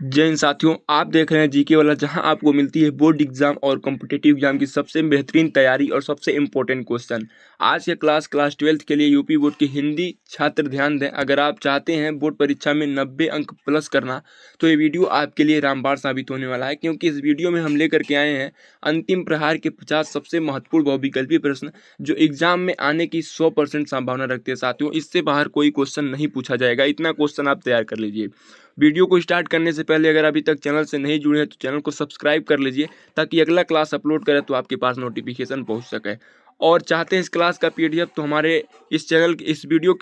जय हिंद साथियों, आप देख रहे हैं जीके वाला, जहां आपको मिलती है बोर्ड एग्जाम और कॉम्पिटिटिव एग्जाम की सबसे बेहतरीन तैयारी और सबसे इंपॉर्टेंट क्वेश्चन। आज के क्लास 12th के लिए यूपी बोर्ड की हिंदी छात्र ध्यान दें। अगर आप चाहते हैं बोर्ड परीक्षा में 90 अंक प्लस करना, तो ये वीडियो आपके लिए रामबाण साबित होने वाला है, क्योंकि इस वीडियो में हम लेकर के आए हैं अंतिम प्रहार के 50 सबसे महत्वपूर्ण बहुविकल्पीय प्रश्न जो एग्जाम में आने की 100% संभावना रखते हैं। साथियों, इससे बाहर कोई क्वेश्चन नहीं पूछा जाएगा, इतना क्वेश्चन आप तैयार कर लीजिए। वीडियो को स्टार्ट करने से पहले अगर अभी तक चैनल से नहीं जुड़े हैं तो चैनल को सब्सक्राइब कर लीजिए, ताकि अगला क्लास अपलोड करें तो आपके पास नोटिफिकेशन पहुंच सके। और चाहते हैं इस क्लास का पीडीएफ, तो हमारे इस चैनल इस वीडियो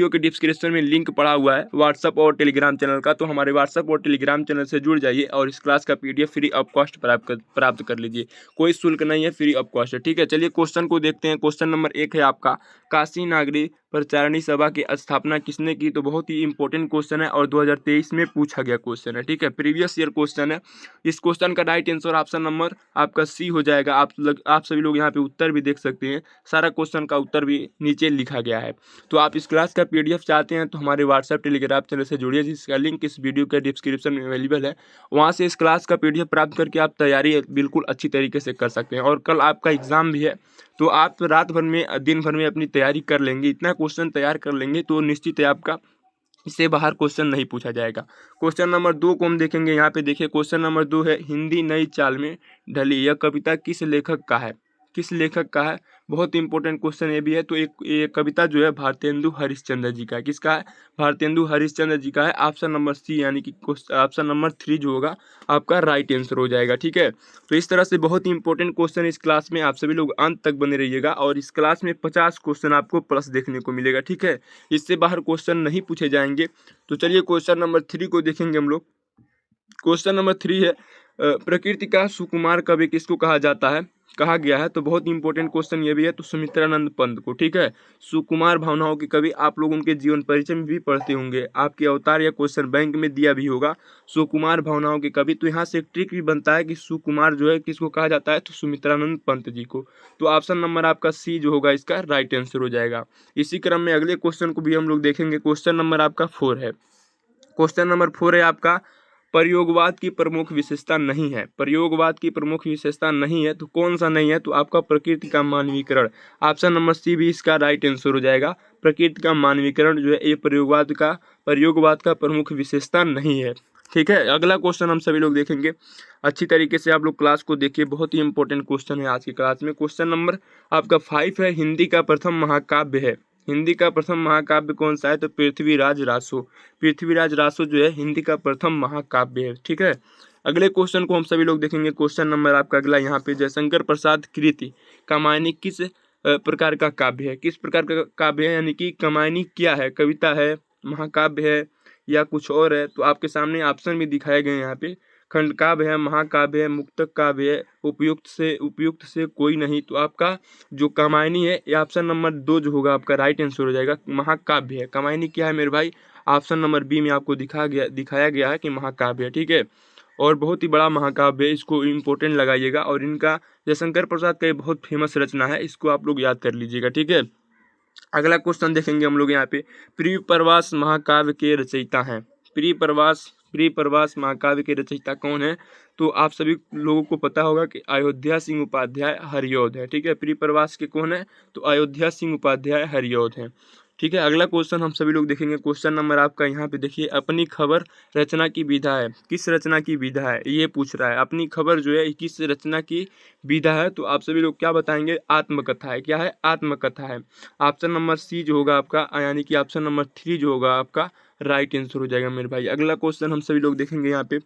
के डिस्क्रिप्शन में लिंक पड़ा हुआ है व्हाट्सअप और टेलीग्राम चैनल का, तो हमारे व्हाट्सअप और टेलीग्राम चैनल से जुड़ जाइए और इस क्लास का पीडीएफ फ्री ऑफ कॉस्ट प्राप्त कर लीजिए। कोई शुल्क नहीं है, फ्री ऑफ कॉस्ट है। ठीक है, चलिए क्वेश्चन को देखते हैं। क्वेश्चन नंबर 1 है आपका, काशी नागरी प्रचारणी सभा की स्थापना किसने की? तो बहुत ही इंपॉर्टेंट क्वेश्चन है और 2023 में पूछा गया क्वेश्चन है। ठीक है, प्रीवियस ईयर क्वेश्चन है। इस क्वेश्चन का राइट आंसर ऑप्शन नंबर आपका सी हो जाएगा। आप सभी लोग यहाँ पे उत्तर भी देख सकते हैं, सारा क्वेश्चन का उत्तर भी नीचे लिखा गया है। तो आप इस क्लास का पीडीएफ चाहते हैं तो हमारे व्हाट्सएप टेलीग्राम चैनल से जुड़िए, जिसका लिंक इस वीडियो के डिस्क्रिप्शन में अवेलेबल है। वहाँ से इस क्लास का पीडीएफ प्राप्त करके आप तैयारी बिल्कुल अच्छी तरीके से कर सकते हैं। और कल आपका एग्जाम भी है, तो आप रात भर में दिन भर में अपनी तैयारी कर लेंगे, इतना क्वेश्चन तैयार कर लेंगे तो निश्चित है आपका इससे बाहर क्वेश्चन नहीं पूछा जाएगा। क्वेश्चन नंबर 2 को हम देखेंगे। यहाँ पे देखिए, क्वेश्चन नंबर 2 है, हिंदी नई चाल में ढली यह कविता किस लेखक का है? किस लेखक का है? बहुत इंपॉर्टेंट क्वेश्चन ये भी है। तो एक कविता जो है भारतेंदु हरिश्चंद्र जी का है। किसका है? भारतेंदु हरिश्चंद्र जी का है। ऑप्शन नंबर सी, यानी कि ऑप्शन नंबर 3 जो होगा आपका राइट आंसर हो जाएगा। ठीक है, तो इस तरह से बहुत ही इंपॉर्टेंट क्वेश्चन इस क्लास में, आप सभी लोग अंत तक बने रहिएगा और इस क्लास में 50 क्वेश्चन आपको प्लस देखने को मिलेगा। ठीक है, इससे बाहर क्वेश्चन नहीं पूछे जाएंगे। तो चलिए क्वेश्चन नंबर 3 को देखेंगे हम लोग। क्वेश्चन नंबर 3 है, प्रकृति का सुकुमार कवि किसको कहा गया है? तो बहुत इंपॉर्टेंट क्वेश्चन ये भी है। तो सुमित्रानंद पंत को। ठीक है, सुकुमार भावनाओं के कवि, आप लोग उनके जीवन परिचय में भी पढ़ते होंगे, आपके अवतार या क्वेश्चन बैंक में दिया भी होगा, सुकुमार भावनाओं के कवि। तो यहाँ से एक ट्रिक भी बनता है कि सुकुमार जो है किसको कहा जाता है? तो सुमित्रानंद पंत जी को। तो ऑप्शन नंबर आपका सी जो होगा इसका राइट आंसर हो जाएगा। इसी क्रम में अगले क्वेश्चन को भी हम लोग देखेंगे। क्वेश्चन नंबर आपका 4 है। क्वेश्चन नंबर 4 है आपका, प्रयोगवाद की प्रमुख विशेषता नहीं है। प्रयोगवाद की प्रमुख विशेषता नहीं है, तो कौन सा नहीं है? तो आपका प्रकृति का मानवीकरण। ऑप्शन नंबर सी भी इसका राइट आंसर हो जाएगा। प्रकृति का मानवीकरण जो है ये प्रयोगवाद का प्रमुख विशेषता नहीं है। ठीक है, अगला क्वेश्चन हम सभी लोग देखेंगे। अच्छी तरीके से आप लोग क्लास को देखिए, बहुत ही इंपॉर्टेंट क्वेश्चन है आज की क्लास में। क्वेश्चन नंबर आपका 5 है, हिंदी का प्रथम महाकाव्य है। हिंदी का प्रथम महाकाव्य कौन सा है? तो पृथ्वीराज रासो। पृथ्वीराज रासो जो है हिंदी का प्रथम महाकाव्य है। ठीक है, अगले क्वेश्चन को हम सभी लोग देखेंगे। क्वेश्चन नंबर आपका अगला यहाँ पे, जयशंकर प्रसाद कृति कामायनी किस प्रकार का काव्य है? किस प्रकार का काव्य है, यानी कि कामायनी क्या है? कविता है, महाकाव्य है या कुछ और है? तो आपके सामने ऑप्शन भी दिखाए गए हैं यहाँ पे। खंड काव्य है, महाकाव्य है, मुक्तक काव्य है, उपयुक्त से कोई नहीं। तो आपका जो कामायनी है ये ऑप्शन नंबर 2 जो होगा आपका राइट आंसर हो जाएगा। महाकाव्य है। कामायनी क्या है मेरे भाई? ऑप्शन नंबर बी में आपको दिखाया गया है कि महाकाव्य है। ठीक है, और बहुत ही बड़ा महाकाव्य है, इसको इम्पोर्टेंट लगाइएगा। और इनका जयशंकर प्रसाद का ये बहुत फेमस रचना है, इसको आप लोग याद कर लीजिएगा। ठीक है, अगला क्वेश्चन देखेंगे हम लोग यहाँ पे। प्रिय प्रवास महाकाव्य के रचयिता हैं। प्रिय प्रवास महाकाव्य के रचयिता कौन है? तो आप सभी लोगों को पता होगा कि अयोध्या सिंह उपाध्याय हरिऔध है। ठीक है, प्रिय प्रवास के कौन है? तो अयोध्या सिंह उपाध्याय हरिऔध है। ठीक है, अगला क्वेश्चन हम सभी लोग देखेंगे। क्वेश्चन नंबर आपका यहाँ पे देखिए, अपनी खबर रचना की विधा है। किस रचना की विधा है ये पूछ रहा है। अपनी खबर जो है किस रचना की विधा है? तो आप सभी लोग क्या बताएंगे? आत्मकथा है। क्या है? आत्मकथा है। ऑप्शन नंबर सी जो होगा आपका, यानी कि ऑप्शन नंबर 3 जो होगा आपका राइट आंसर हो जाएगा मेरे भाई। अगला क्वेश्चन हम सभी लोग देखेंगे यहाँ पे,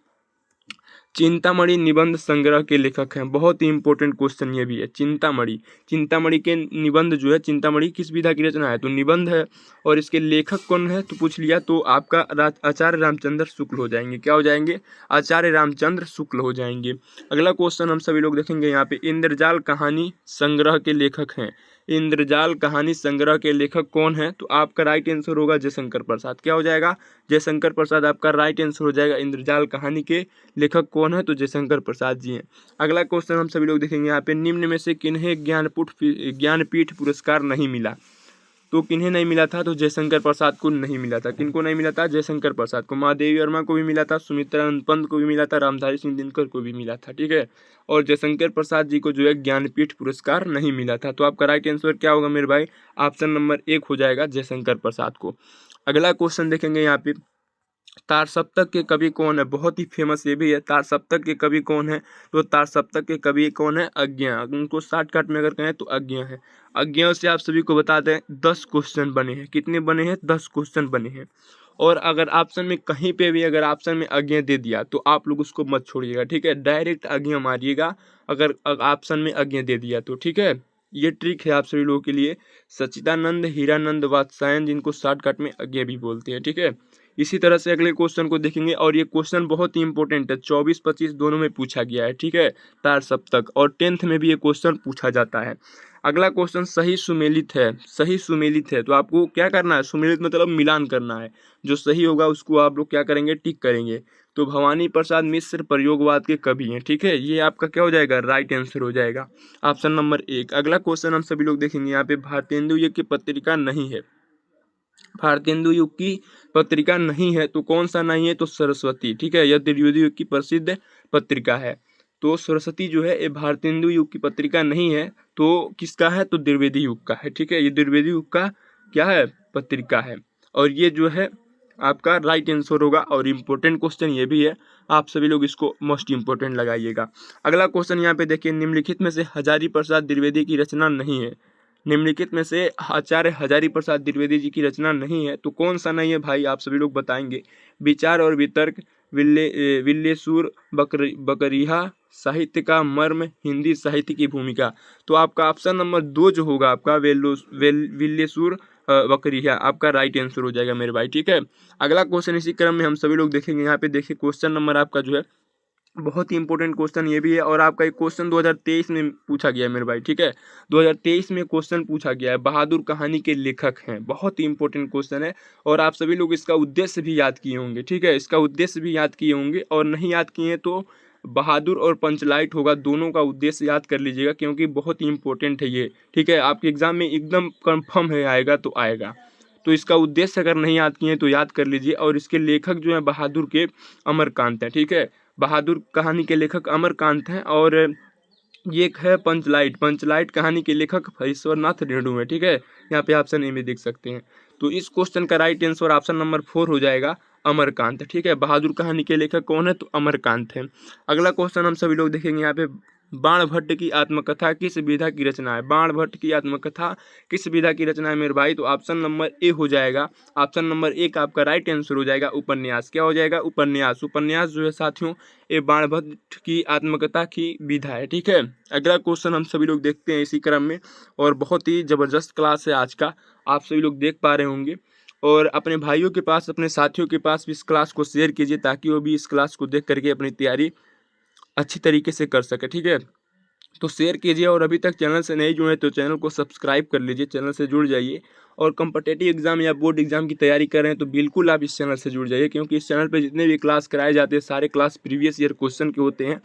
चिंतामणि निबंध संग्रह के लेखक हैं। बहुत ही इंपॉर्टेंट क्वेश्चन ये भी है। चिंतामणि के निबंध जो है, चिंतामणि किस विधा की रचना है? तो निबंध है। और इसके लेखक कौन है? तो पूछ लिया तो आपका आचार्य रामचंद्र शुक्ल हो जाएंगे। क्या हो जाएंगे? आचार्य रामचंद्र शुक्ल हो जाएंगे। अगला क्वेश्चन हम सभी लोग देखेंगे यहाँ पे, इंद्रजाल कहानी संग्रह के लेखक हैं। इंद्रजाल कहानी संग्रह के लेखक कौन है? तो आपका राइट आंसर होगा जयशंकर प्रसाद। क्या हो जाएगा? जयशंकर प्रसाद आपका राइट आंसर हो जाएगा। इंद्रजाल कहानी के लेखक कौन है? तो जयशंकर प्रसाद जी हैं। अगला क्वेश्चन हम सभी लोग देखेंगे यहाँ पे, निम्न में से किन्हें ज्ञानपीठ पुरस्कार नहीं मिला? तो किन्हें नहीं मिला था, तो जयशंकर प्रसाद को नहीं मिला था। किनको नहीं मिला था, जयशंकर प्रसाद को। महादेवी वर्मा को भी मिला था, सुमित्रा पंत को भी मिला था, रामधारी सिंह दिनकर को भी मिला था, ठीक है। और जयशंकर प्रसाद जी को जो है ज्ञानपीठ पुरस्कार नहीं मिला था। तो आपका राइट आंसर क्या होगा मेरे भाई, ऑप्शन नंबर 1 हो जाएगा जयशंकर प्रसाद को। अगला क्वेश्चन देखेंगे यहाँ पे, तार सप्तक के कवि कौन है, बहुत ही फेमस ये भी है। तार सप्तक के कवि कौन है, तो तार सप्तक के कवि कौन है, अज्ञा। उनको शॉर्टकट में अगर कहें तो अज्ञा है। अज्ञा से आप सभी को बता दें 10 क्वेश्चन बने हैं। कितने बने हैं, 10 क्वेश्चन बने हैं। और अगर ऑप्शन में कहीं पे भी अगर ऑप्शन में अज्ञा दे दिया तो आप लोग उसको मत छोड़िएगा, ठीक है। डायरेक्ट अज्ञा मारिएगा अगर ऑप्शन में अज्ञा दे दिया तो, ठीक है। ये ट्रिक है आप सभी लोगों के लिए। सच्चिदानंद, हीरानंद, वात्स्यायन, जिनको शॉर्टकट में अज्ञा भी बोलते हैं, ठीक है। इसी तरह से अगले क्वेश्चन को देखेंगे, और ये क्वेश्चन बहुत ही इंपॉर्टेंट है, 24-25 दोनों में पूछा गया है, ठीक है। तार सप्तक और 10th में भी ये क्वेश्चन पूछा जाता है। अगला क्वेश्चन सही सुमेलित है, सही सुमेलित है। तो आपको क्या करना है, सुमेलित मतलब मिलान करना है। जो सही होगा उसको आप लोग क्या करेंगे, टिक करेंगे। तो भवानी प्रसाद मिश्र प्रयोगवाद के कवि हैं, ठीक है। ये आपका क्या हो जाएगा, राइट आंसर हो जाएगा, ऑप्शन नंबर 1। अगला क्वेश्चन हम सभी लोग देखेंगे यहाँ पे, भारतेंदु युग की पत्रिका नहीं है। भारतेंदु युग की पत्रिका नहीं है तो कौन सा नहीं है, तो सरस्वती, ठीक है। यह द्विवेदी युग की प्रसिद्ध पत्रिका है। तो सरस्वती जो है ये भारतेंदु युग की पत्रिका नहीं है, तो किसका है, तो द्विवेदी युग का है, ठीक है। ये द्विवेदी युग का क्या है, पत्रिका है। और ये जो है आपका राइट आंसर होगा। और इम्पोर्टेंट क्वेश्चन ये भी है, आप सभी लोग इसको मोस्ट इम्पोर्टेंट लगाइएगा। अगला क्वेश्चन यहाँ पे देखिए, निम्नलिखित में से हजारी प्रसाद द्विवेदी की रचना नहीं है। निम्नलिखित में से आचार्य हजारी प्रसाद द्विवेदी जी की रचना नहीं है, तो कौन सा नहीं है भाई, आप सभी लोग बताएंगे। विचार और वितर्क, विल्लेसुर, बकरिया, साहित्य का मर्म, हिंदी साहित्य की भूमिका। तो आपका ऑप्शन नंबर 2 जो होगा आपका विल्लेसुर बकरिया, आपका राइट आंसर हो जाएगा मेरे भाई, ठीक है। अगला क्वेश्चन इसी क्रम में हम सभी लोग देखेंगे। यहाँ पे देखिए क्वेश्चन नंबर आपका जो है बहुत ही इंपॉर्टेंट क्वेश्चन ये भी है, और आपका एक क्वेश्चन 2023 में पूछा गया है मेरे भाई, ठीक है। 2023 में क्वेश्चन पूछा गया है, बहादुर कहानी के लेखक हैं। बहुत ही इंपॉर्टेंट क्वेश्चन है, और आप सभी लोग इसका उद्देश्य भी याद किए होंगे, ठीक है। इसका उद्देश्य भी याद किए होंगे, और नहीं याद किए तो बहादुर और पंचलाइट होगा, दोनों का उद्देश्य याद कर लीजिएगा, क्योंकि बहुत ही इंपॉर्टेंट है ये, ठीक है। आपके एग्जाम में एकदम कन्फर्म है आएगा तो आएगा। तो इसका उद्देश्य अगर नहीं याद किए तो याद कर लीजिए। और इसके लेखक जो है बहादुर के अमरकांत है, ठीक है। बहादुर कहानी के लेखक अमरकांत हैं। और ये एक है पंचलाइट, पंचलाइट कहानी के लेखक ईश्वरनाथ रेणु है, ठीक है। यहाँ पे ऑप्शन ए में देख सकते हैं। तो इस क्वेश्चन का राइट आंसर ऑप्शन नंबर 4 हो जाएगा, अमरकांत, ठीक है। बहादुर कहानी के लेखक कौन है, तो अमरकांत है। अगला क्वेश्चन हम सभी लोग देखेंगे यहाँ पे, बाणभट्ट की आत्मकथा किस विधा की रचना है। बाणभट्ट की आत्मकथा किस विधा की रचना है मेरे भाई, तो ऑप्शन नंबर ए हो जाएगा, ऑप्शन नंबर 1 आपका राइट आंसर हो जाएगा, उपन्यास। क्या हो जाएगा, उपन्यास। उपन्यास जो है साथियों ये बाणभट्ट की आत्मकथा की विधा है, ठीक है। अगला क्वेश्चन हम सभी लोग देखते हैं इसी क्रम में, और बहुत ही जबरदस्त क्लास है आज का, आप सभी लोग देख पा रहे होंगे। और अपने भाइयों के पास, अपने साथियों के पास भी इस क्लास को शेयर कीजिए, ताकि वो भी इस क्लास को देख करके अपनी तैयारी अच्छी तरीके से कर सके, ठीक है। तो शेयर कीजिए, और अभी तक चैनल से नहीं जुड़े तो चैनल को सब्सक्राइब कर लीजिए, चैनल से जुड़ जाइए। और कॉम्पिटिटिव एग्जाम या बोर्ड एग्जाम की तैयारी कर रहे हैं तो बिल्कुल आप इस चैनल से जुड़ जाइए, क्योंकि इस चैनल पे जितने भी क्लास कराए जाते हैं सारे क्लास प्रीवियस ईयर क्वेश्चन के होते हैं,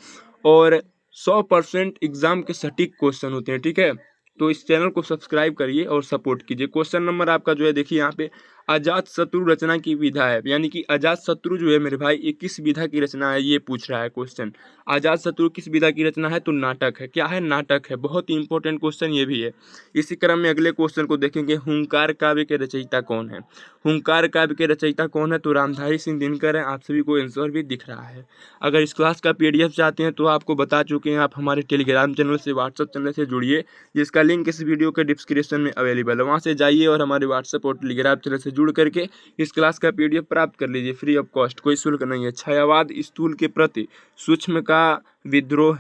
और 100% एग्जाम के सटीक क्वेश्चन होते हैं, ठीक है। तो इस चैनल को सब्सक्राइब करिए और सपोर्ट कीजिए। क्वेश्चन नंबर आपका जो है देखिए यहाँ पे, अजात शत्रु रचना की विधा है, यानी कि अजात शत्रु जो है मेरे भाई ये किस विधा की रचना है, ये पूछ रहा है क्वेश्चन। अजात शत्रु किस विधा की रचना है, तो नाटक है। क्या है, नाटक है। बहुत ही इंपॉर्टेंट क्वेश्चन ये भी है। इसी क्रम में अगले क्वेश्चन को देखेंगे, हुंकार काव्य के रचयिता कौन है। हुंकार काव्य के रचयिता कौन है, तो रामधारी सिंह दिनकर है। आप सभी को आंसर भी दिख रहा है। अगर इस क्लास का PDF चाहते हैं तो आपको बता चुके हैं, आप हमारे टेलीग्राम चैनल से, व्हाट्सअप चैनल से जुड़िए, जिसका लिंक इस वीडियो के डिस्क्रिप्शन में अवेलेबल है। वहाँ से जाइए और हमारे व्हाट्सएप और टेलीग्राम चैनल से जुड़ करके इस क्लास का PDF प्राप्त कर लीजिए फ्री ऑफ कॉस्ट, कोई शुल्क नहीं है। छायावाद स्थूल के प्रति सूक्ष्म का विद्रोह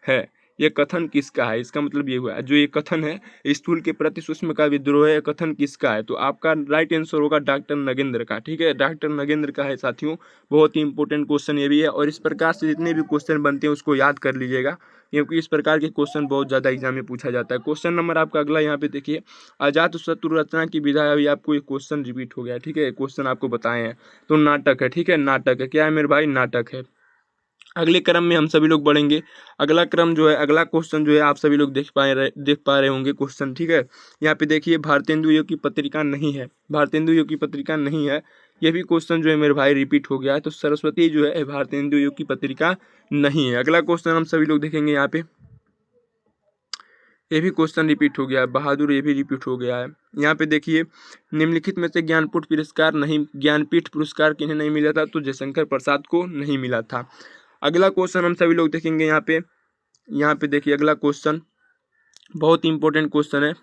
है, यह कथन किसका है। इसका मतलब ये हुआ, जो ये कथन है स्थूल के प्रति सूक्ष्म का विद्रोह है, कथन किसका है, तो आपका राइट आंसर होगा डॉक्टर नगेंद्र का, ठीक है। डॉक्टर नगेंद्र का है साथियों। बहुत ही इंपॉर्टेंट क्वेश्चन ये भी है, और इस प्रकार से जितने भी क्वेश्चन बनते हैं उसको याद कर लीजिएगा, क्योंकि इस प्रकार के क्वेश्चन बहुत ज़्यादा एग्जाम में पूछा जाता है। क्वेश्चन नंबर आपका अगला यहाँ पे देखिए, अजात शत्रु रचना की विधा। अभी आपको एक क्वेश्चन रिपीट हो गया, ठीक है। क्वेश्चन आपको बताए हैं, तो नाटक है, ठीक है। नाटक है, क्या है मेरे भाई, नाटक है। अगले क्रम में हम सभी लोग बढ़ेंगे। अगला क्रम जो है, अगला क्वेश्चन जो है आप सभी लोग देख पा रहे होंगे क्वेश्चन, ठीक है। यहाँ पे देखिए, भारतेंदु योग की पत्रिका नहीं है, भारतेंदु योग की पत्रिका नहीं है, ये भी क्वेश्चन जो है मेरे भाई रिपीट हो गया है। तो सरस्वती जो है भारतेंदु योग की पत्रिका नहीं है। अगला क्वेश्चन हम सभी लोग देखेंगे यहाँ पे, ये भी क्वेश्चन रिपीट हो गया है। बहादुर, ये भी रिपीट हो गया है। यहाँ पे देखिए, निम्नलिखित में से ज्ञानपीठ पुरस्कार नहीं, ज्ञानपीठ पुरस्कार किन्हें नहीं मिला था, तो जयशंकर प्रसाद को नहीं मिला था। अगला क्वेश्चन हम सभी लोग देखेंगे यहाँ पे देखिए, अगला क्वेश्चन बहुत इंपॉर्टेंट क्वेश्चन है।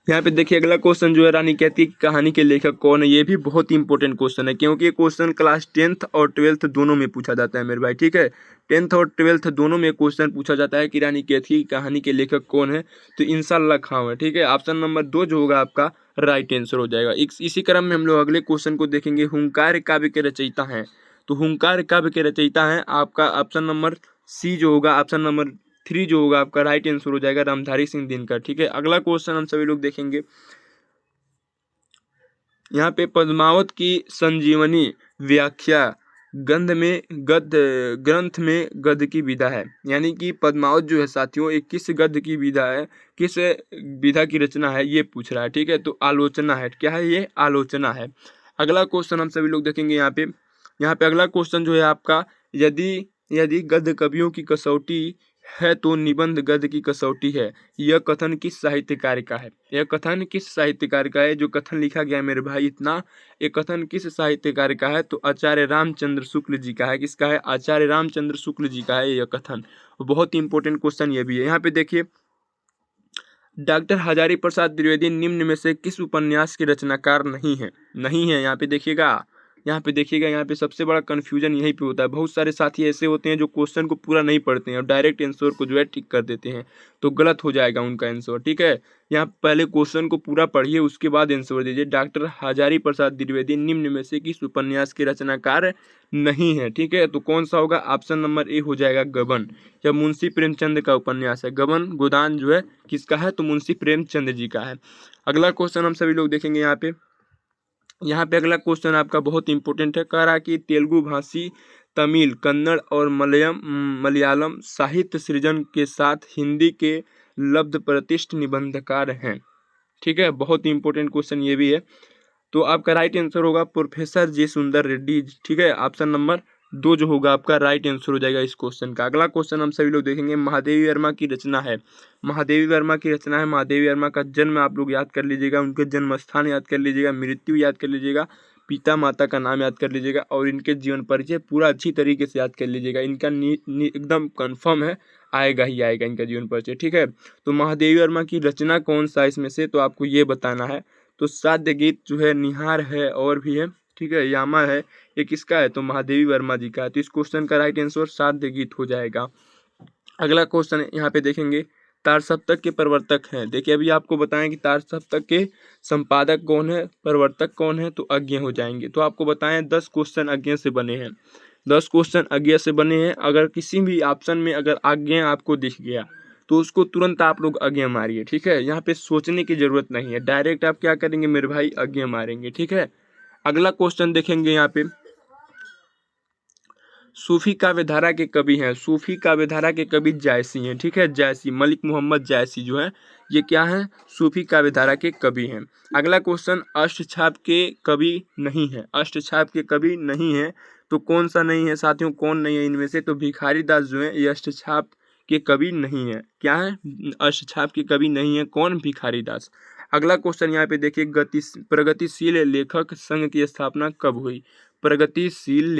यहाँ पे देखिए, अगला क्वेश्चन जो है, रानी केतकी की कहानी के लेखक कौन है, ये भी बहुत इंपॉर्टेंट क्वेश्चन है, क्योंकि ये क्वेश्चन क्लास 10th और 12th दोनों में पूछा जाता है मेरे भाई, ठीक है। 10th और 12th दोनों में क्वेश्चन पूछा जाता है कि रानी केतकी की कहानी के लेखक कौन है, तो इंशाल्लाह खां है, ठीक है। ऑप्शन नंबर 2 जो होगा आपका राइट आंसर हो जाएगा। इसी क्रम में हम लोग अगले क्वेश्चन को देखेंगे। हुंकार काव्य के रचयिता हैं, तो हुंकार काव्य के रचयिता हैं आपका ऑप्शन नंबर सी जो होगा, ऑप्शन नंबर 3 जो होगा आपका राइट आंसर हो जाएगा, रामधारी सिंह दिनकर, ठीक है। अगला क्वेश्चन हम सभी लोग देखेंगे। यहाँ पे पद्मावत की संजीवनी व्याख्या ग्रंथ में गद्य की विधा है, यानी कि पद्मावत जो है साथियों, एक किस गद्य की विधा है, किस विधा की रचना है, ये पूछ रहा है, ठीक है। तो आलोचना है, क्या है ये, आलोचना है। अगला क्वेश्चन हम सभी लोग देखेंगे यहाँ पे अगला क्वेश्चन जो है आपका, यदि गद्य कवियों की कसौटी है तो निबंध गद्य की कसौटी है, यह कथन किस साहित्यकार का है, यह कथन किस साहित्यकार का है, जो कथन लिखा गया है मेरे भाई इतना, ये कथन किस साहित्यकार का है, तो आचार्य रामचंद्र शुक्ल जी का है। किसका है, आचार्य रामचंद्र शुक्ल जी का है यह कथन। बहुत ही इंपॉर्टेंट क्वेश्चन ये भी है। यहाँ पे देखिए, डॉक्टर हजारी प्रसाद द्विवेदी निम्न में से किस उपन्यास के रचनाकार नहीं है। यहाँ पे देखिएगा, यहाँ पे सबसे बड़ा कन्फ्यूजन यहीं पे होता है। बहुत सारे साथी ऐसे होते हैं जो क्वेश्चन को पूरा नहीं पढ़ते हैं और डायरेक्ट आंसर को जो है टिक कर देते हैं, तो गलत हो जाएगा उनका आंसर, ठीक है। यहाँ पहले क्वेश्चन को पूरा पढ़िए, उसके बाद आंसर दीजिए। डॉक्टर हजारी प्रसाद द्विवेदी निम्न में से किस उपन्यास के रचनाकार नहीं है, ठीक है। तो कौन सा होगा, ऑप्शन नंबर ए हो जाएगा गबन, या मुंशी प्रेमचंद का उपन्यास है गबन गोदान, जो है किसका है, तो मुंशी प्रेमचंद जी का है। अगला क्वेश्चन हम सभी लोग देखेंगे यहाँ पे अगला क्वेश्चन आपका बहुत इंपॉर्टेंट है। कह रहा कि तेलुगु भाषी तमिल, कन्नड़ और मलयालम साहित्य सृजन के साथ हिंदी के लब्ध प्रतिष्ठ निबंधकार हैं, ठीक है। बहुत इंपॉर्टेंट क्वेश्चन ये भी है। तो आपका राइट आंसर होगा प्रोफेसर जे सुंदर रेड्डी, ठीक है। ऑप्शन नंबर 2 जो होगा आपका राइट आंसर हो जाएगा इस क्वेश्चन का। अगला क्वेश्चन हम सभी लोग देखेंगे। महादेवी वर्मा की रचना है, महादेवी वर्मा का जन्म आप लोग याद कर लीजिएगा, उनके जन्म स्थान याद कर लीजिएगा, मृत्यु याद कर लीजिएगा, पिता माता का नाम याद कर लीजिएगा, और इनके जीवन परिचय पूरा अच्छी तरीके से याद कर लीजिएगा। इनका एकदम कन्फर्म है, आएगा ही आएगा इनका जीवन परिचय, ठीक है। तो महादेवी वर्मा की रचना कौन सा इसमें से, तो आपको ये बताना है। तो साध्य गीत जो है, निहार है, और भी है, ठीक है, यामा है, ये किसका है, तो महादेवी वर्मा जी का है। तो इस क्वेश्चन का राइट आंसर साध्य गीत हो जाएगा। अगला क्वेश्चन यहाँ पे देखेंगे, तार सप्तक के प्रवर्तक हैं। देखिए, अभी आपको बताएं कि तार सप्तक के संपादक कौन है, प्रवर्तक कौन है, तो अज्ञ हो जाएंगे। तो आपको बताएं 10 क्वेश्चन अज्ञ से बने हैं, 10 क्वेश्चन अज्ञ से बने हैं। अगर किसी भी ऑप्शन में अगर अज्ञ आपको दिख गया तो उसको तुरंत आप लोग अज्ञ मारिए, ठीक है। यहाँ पे सोचने की जरूरत नहीं है, डायरेक्ट आप क्या करेंगे मेरे भाई, अज्ञ मारेंगे, ठीक है। अगला क्वेश्चन देखेंगे यहाँ पे, सूफी काव्यधारा के कवि हैं, सूफी काव्यधारा के कवि जायसी हैं, ठीक है। जायसी, मलिक मोहम्मद जायसी जो है, ये क्या है, सूफी काव्यधारा के कवि हैं। अगला क्वेश्चन, अष्टछाप के कवि नहीं है, अष्टछाप के कवि नहीं है, तो कौन सा नहीं है साथियों, कौन नहीं है इनमें से, तो भिखारी दास जो है ये अष्टछाप के कवि नहीं है। क्या है, अष्टछाप के कवि नहीं है, कौन, भिखारी दास। अगला क्वेश्चन यहाँ पे देखिए, प्रगतिशील लेखक संघ की स्थापना कब हुई, प्रगतिशील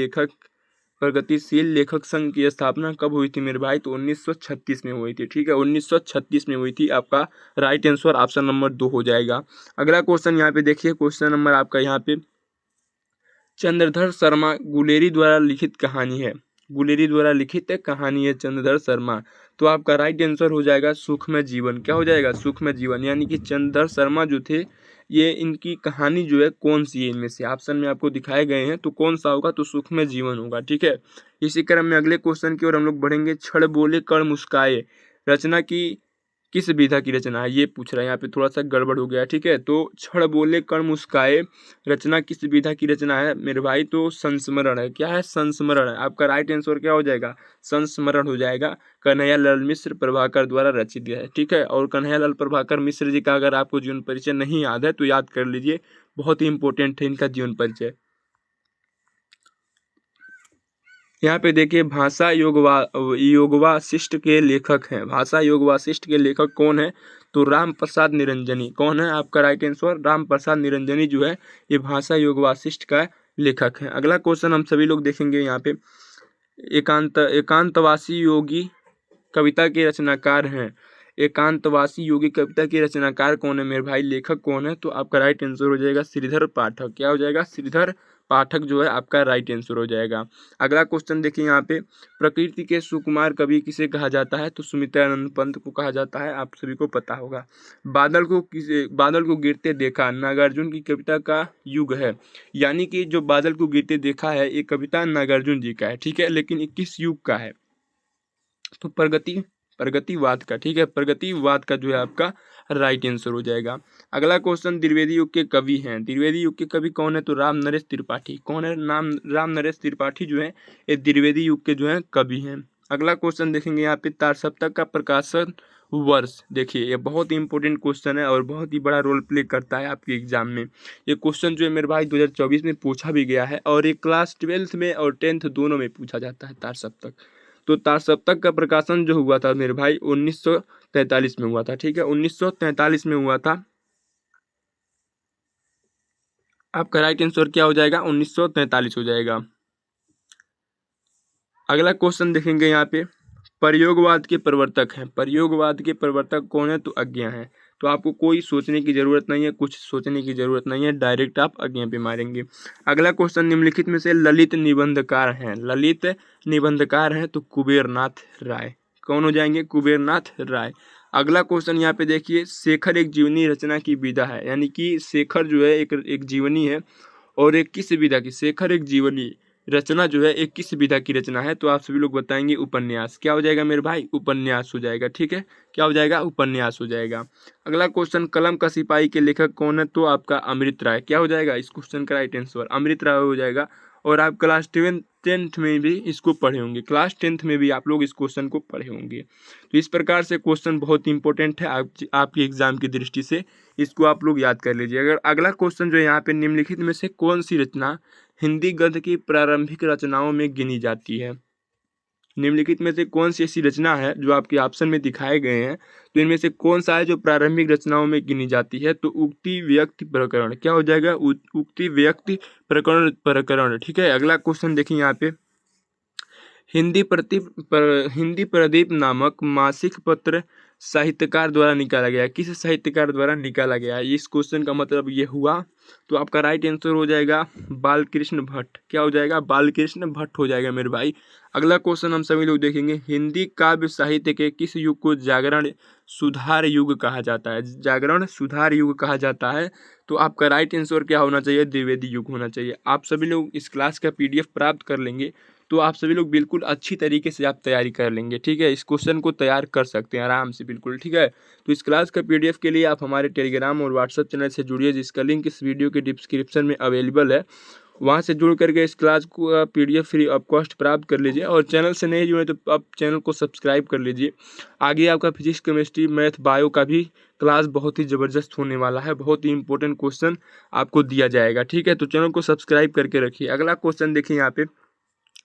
लेखक संघ की स्थापना कब हुई थी मेरे भाई, तो 1936 में हुई थी, ठीक है, 1936 में हुई थी। आपका राइट आंसर ऑप्शन नंबर 2 हो जाएगा। अगला क्वेश्चन यहाँ पे देखिए, क्वेश्चन नंबर आपका यहाँ पे, चंद्रधर शर्मा गुलेरी द्वारा लिखित कहानी है, गुलेरी द्वारा लिखित कहानी है चंद्रधर शर्मा, तो आपका राइट आंसर हो जाएगा सुखमय जीवन। क्या हो जाएगा, सुखमय जीवन, यानी कि चंद्रधर शर्मा जो थे, ये इनकी कहानी जो है कौन सी है, इनमें से ऑप्शन में आपको दिखाए गए हैं, तो कौन सा होगा, तो सुखमय जीवन होगा, ठीक है। इसी क्रम में अगले क्वेश्चन की ओर हम लोग बढ़ेंगे। छड़ बोले कण मुस्काए रचना की किस विधा की रचना है, ये पूछ रहा है। यहाँ पे थोड़ा सा गड़बड़ हो गया, ठीक है। तो क्षण बोले कण मुस्काए रचना किस विधा की रचना है मेरे भाई, तो संस्मरण है। क्या है, संस्मरण है। आपका राइट आंसर क्या हो जाएगा, संस्मरण हो जाएगा। कन्हैयालाल मिश्र प्रभाकर द्वारा रचित है, ठीक है। और कन्हैयालाल प्रभाकर मिश्र जी का अगर आपको जीवन परिचय नहीं याद है तो याद कर लीजिए, बहुत ही इंपॉर्टेंट है इनका जीवन परिचय। यहाँ पे देखिए भाषा योग वासिष्ठ के लेखक हैं। भाषा योग वासिष्ठ के लेखक कौन है, तो राम प्रसाद निरंजनी। कौन है आपका राइट आंसर, राम प्रसाद निरंजनी जो है ये भाषा योग वासिष्ठ का लेखक है। अगला क्वेश्चन हम सभी लोग देखेंगे यहाँ पे, एकांतवासी योगी कविता के रचनाकार हैं। एकांतवासी योगी कविता के रचनाकार कौन है मेरे भाई, लेखक कौन है, तो आपका राइट आंसर हो जाएगा श्रीधर पाठक। क्या हो जाएगा, श्रीधर पाठक जो है आपका राइट आंसर हो जाएगा। अगला क्वेश्चन देखिए यहाँ पे, प्रकृति के सुकुमार कवि किसे कहा जाता है, तो सुमित्रानंद पंत को कहा जाता है, आप सभी को पता होगा। बादल को गिरते देखा नागार्जुन की कविता का युग है। यानी कि जो बादल को गिरते देखा है ये कविता नागार्जुन जी का है, ठीक है। लेकिन ये किस युग का है, तो प्रगतिवाद का, ठीक है। प्रगतिवाद का जो है आपका राइट आंसर हो जाएगा। अगला क्वेश्चन, द्विवेदी युग के कवि हैं। द्विवेदी युग के कवि कौन है, तो राम नरेश त्रिपाठी। कौन है, राम नरेश त्रिपाठी जो है ये द्विवेदी युग के जो है कवि हैं। अगला क्वेश्चन देखेंगे यहाँ पे, तारसप्तक का प्रकाशन वर्ष। देखिए ये बहुत ही इंपॉर्टेंट क्वेश्चन है और बहुत ही बड़ा रोल प्ले करता है आपके एग्जाम में। ये क्वेश्चन जो है मेरे भाई 2024 में पूछा भी गया है और ये क्लास 12th में और 10th दोनों में पूछा जाता है तारसप्तक। तो तारसप्तक का प्रकाशन जो हुआ था मेरे भाई 1943 में हुआ था, ठीक है। 1943 में हुआ था। आपका राइट आंसर क्या हो जाएगा, 1943 हो जाएगा। अगला क्वेश्चन देखेंगे यहाँ पे, प्रयोगवाद के प्रवर्तक हैं। प्रयोगवाद के प्रवर्तक कौन है, तो अज्ञा है। तो आपको कोई सोचने की जरूरत नहीं है, कुछ सोचने की जरूरत नहीं है, डायरेक्ट आप अज्ञा पे मारेंगे। अगला क्वेश्चन, निम्नलिखित में से ललित निबंधकार हैं। ललित निबंधकार हैं तो कुबेरनाथ राय। कौन हो जाएंगे, कुबेरनाथ राय। अगला क्वेश्चन यहाँ पे देखिए, शेखर एक जीवनी रचना की विधा है। यानी कि शेखर जो है एक जीवनी है और एक किस विधा की, शेखर एक जीवनी रचना जो है एक किस विधा की रचना है, तो आप सभी लोग बताएंगे उपन्यास। क्या हो जाएगा मेरे भाई, उपन्यास हो जाएगा, ठीक है। क्या हो जाएगा, उपन्यास हो जाएगा। अगला क्वेश्चन, कलम का सिपाही के लेखक कौन है, तो आपका अमृत राय। क्या हो जाएगा, इस क्वेश्चन का राइट आंसर अमृत राय हो जाएगा। और आप क्लास 10th में भी इसको पढ़े होंगे, क्लास 10th में भी आप लोग इस क्वेश्चन को पढ़े होंगे। तो इस प्रकार से क्वेश्चन बहुत इंपॉर्टेंट है आपकी एग्जाम की दृष्टि से, इसको आप लोग याद कर लीजिए। अगर अगला क्वेश्चन जो है यहाँ पे, निम्नलिखित में से कौन सी रचना हिंदी गद्य की प्रारंभिक रचनाओं में गिनी जाती है। निम्नलिखित में से कौन सी ऐसी रचना है जो आपके ऑप्शन में दिखाए गए हैं, तो इनमें से कौन सा है जो प्रारंभिक रचनाओं में गिनी जाती है, तो उक्ति व्यक्ति प्रकरण। क्या हो जाएगा, उक्ति व्यक्ति प्रकरण, ठीक है। अगला क्वेश्चन देखिए यहाँ पे, हिंदी प्रदीप नामक मासिक पत्र साहित्यकार द्वारा निकाला गया। किस साहित्यकार द्वारा निकाला गया, इस क्वेश्चन का मतलब ये हुआ। तो आपका राइट आंसर हो जाएगा बालकृष्ण भट्ट। क्या हो जाएगा, बालकृष्ण भट्ट हो जाएगा मेरे भाई। अगला क्वेश्चन हम सभी लोग देखेंगे, हिंदी काव्य साहित्य के किस युग को जागरण सुधार युग कहा जाता है। जागरण सुधार युग कहा जाता है। तो आपका राइट आंसर क्या होना चाहिए, द्विवेदी युग होना चाहिए। आप सभी लोग इस क्लास का PDF प्राप्त कर लेंगे तो आप सभी लोग बिल्कुल अच्छी तरीके से आप तैयारी कर लेंगे, ठीक है। इस क्वेश्चन को तैयार कर सकते हैं आराम से, बिल्कुल, ठीक है। तो इस क्लास का PDF के लिए आप हमारे टेलीग्राम और व्हाट्सएप चैनल से जुड़िए, जिसका लिंक इस वीडियो के डिस्क्रिप्शन में अवेलेबल है। वहाँ से जुड़ करके इस क्लास को PDF फ्री ऑफ कॉस्ट प्राप्त कर लीजिए। और चैनल से नहीं जुड़े तो आप चैनल को सब्सक्राइब कर लीजिए। आगे आपका फिजिक्स, केमिस्ट्री, मैथ, बायो का भी क्लास बहुत ही ज़बरदस्त होने वाला है। बहुत ही इंपॉर्टेंट क्वेश्चन आपको दिया जाएगा, ठीक है। तो चैनल को सब्सक्राइब करके रखिए। अगला क्वेश्चन देखिए यहाँ पे,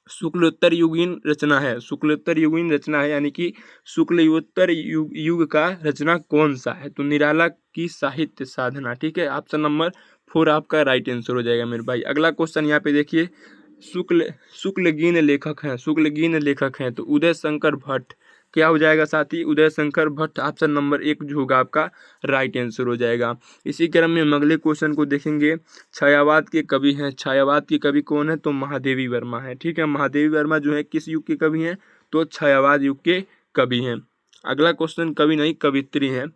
शुक्लोत्तर युगीन रचना है। शुक्लोत्तर युगीन रचना है, यानी कि शुक्लोत्तर युग का रचना कौन सा है, तो निराला की साहित्य साधना, ठीक है। ऑप्शन नंबर 4 आपका राइट आंसर हो जाएगा मेरे भाई। अगला क्वेश्चन यहाँ पे देखिए, शुक्लगीन लेखक हैं। शुक्लगीन लेखक हैं तो उदय शंकर भट्ट। क्या हो जाएगा साथी, उदय शंकर भट्ट। ऑप्शन नंबर 1 जो होगा आपका राइट आंसर हो जाएगा। इसी क्रम में अगले क्वेश्चन को देखेंगे, छायावाद के कवि हैं। छायावाद के कवि कौन है, तो महादेवी वर्मा है, ठीक है। महादेवी वर्मा जो है किस युग के कवि हैं, तो छायावाद युग के कवि हैं। अगला क्वेश्चन कवि नहीं कवित्री हैं।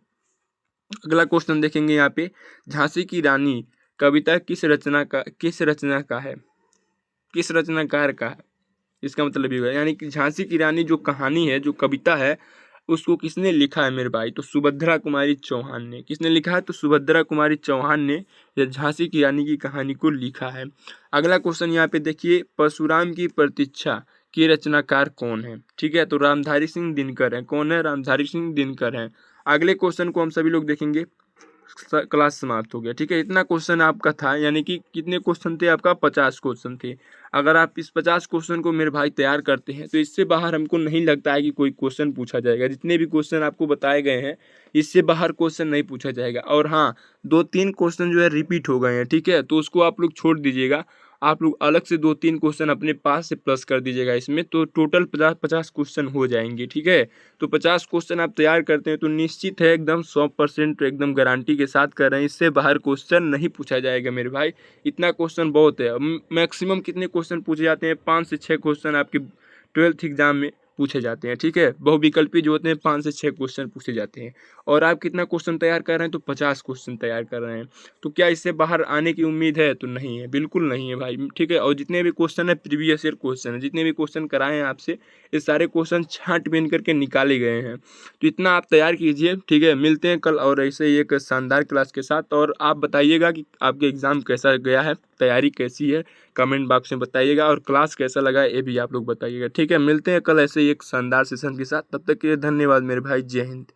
अगला क्वेश्चन देखेंगे यहाँ पे, झांसी की रानी कविता किस रचना का है, किस रचनाकार का है, इसका मतलब ये हुआ। यानी कि झांसी की रानी जो कहानी है, जो कविता है, उसको किसने लिखा है मेरे भाई? तो सुभद्रा कुमारी चौहान ने। किसने लिखा है? तो सुभद्रा कुमारी चौहान ने यह झांसी की रानी की कहानी को लिखा है। अगला क्वेश्चन यहाँ पे देखिए, परशुराम की प्रतीक्षा के रचनाकार कौन है? ठीक है, तो रामधारी सिंह दिनकर है। कौन है? रामधारी सिंह दिनकर है। अगले क्वेश्चन को हम सभी लोग देखेंगे। क्लास समाप्त हो गया। ठीक है, इतना क्वेश्चन आपका था, यानी कि कितने क्वेश्चन थे आपका? 50 क्वेश्चन थे। अगर आप इस 50 क्वेश्चन को मेरे भाई तैयार करते हैं तो इससे बाहर हमको नहीं लगता है कि कोई क्वेश्चन पूछा जाएगा। जितने भी क्वेश्चन आपको बताए गए हैं इससे बाहर क्वेश्चन नहीं पूछा जाएगा। और हाँ, 2-3 क्वेश्चन जो है रिपीट हो गए हैं। ठीक है, तो उसको आप लोग छोड़ दीजिएगा। आप लोग अलग से 2-3 क्वेश्चन अपने पास से प्लस कर दीजिएगा इसमें, तो टोटल 50 क्वेश्चन हो जाएंगे। ठीक है, तो 50 क्वेश्चन आप तैयार करते हैं तो निश्चित है एकदम 100% एकदम गारंटी के साथ कर रहे हैं, इससे बाहर क्वेश्चन नहीं पूछा जाएगा मेरे भाई। इतना क्वेश्चन बहुत है। मैक्सिमम कितने क्वेश्चन पूछे जाते हैं? 5 से 6 क्वेश्चन आपके 12th एग्जाम में पूछे जाते हैं। ठीक है, बहुविकल्पी जो होते हैं 5 से 6 क्वेश्चन पूछे जाते हैं। और आप कितना क्वेश्चन तैयार कर रहे हैं? तो 50 क्वेश्चन तैयार कर रहे हैं। तो क्या इससे बाहर आने की उम्मीद है? तो नहीं है, बिल्कुल नहीं है भाई। ठीक है, और जितने भी क्वेश्चन है प्रीवियस ईयर क्वेश्चन है, जितने भी क्वेश्चन कराए हैं आपसे ये सारे क्वेश्चन छांट-बीन करके निकाले गए हैं। तो इतना आप तैयार कीजिए। ठीक है, मिलते हैं कल और ऐसे ही एक शानदार क्लास के साथ। और आप बताइएगा कि आपके एग्ज़ाम कैसा गया है, तैयारी कैसी है, कमेंट बॉक्स में बताइएगा। और क्लास कैसा लगा ये भी आप लोग बताइएगा। ठीक है, मिलते हैं कल ऐसे ही एक शानदार सेशन के साथ। तब तक के लिए धन्यवाद मेरे भाई। जय हिंद।